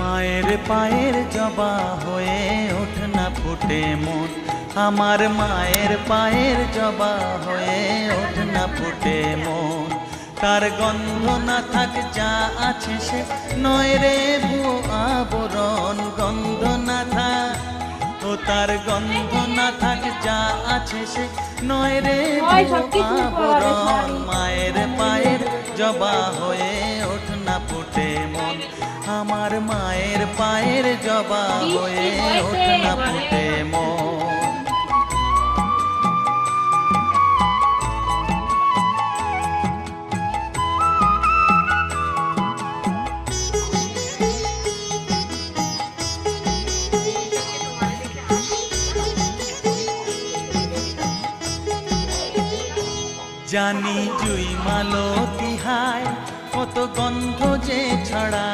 মায়ের পায়ের জবা হয়ে ওঠ না ফুটে মন, আমার মায়ের পায়ের জবা হয়ে ওঠ না ফুটে মন। তার গন্ধ না থাক যা আছে সে নয় রে ভুয়ো আবরণ, গন্ধ না থাক ও তার গন্ধ না থাক যা আছে সে নয় রে ভুয়ো আবরণ। মায়ের পায়ের জবা হয়ে ওঠ না ফুটে মন, আমার মায়ের পায়ের জবা হয়ে ওঠ না ফুটে মন। জানি জুই মালতী হায় কত গন্ধ যে ছড়া।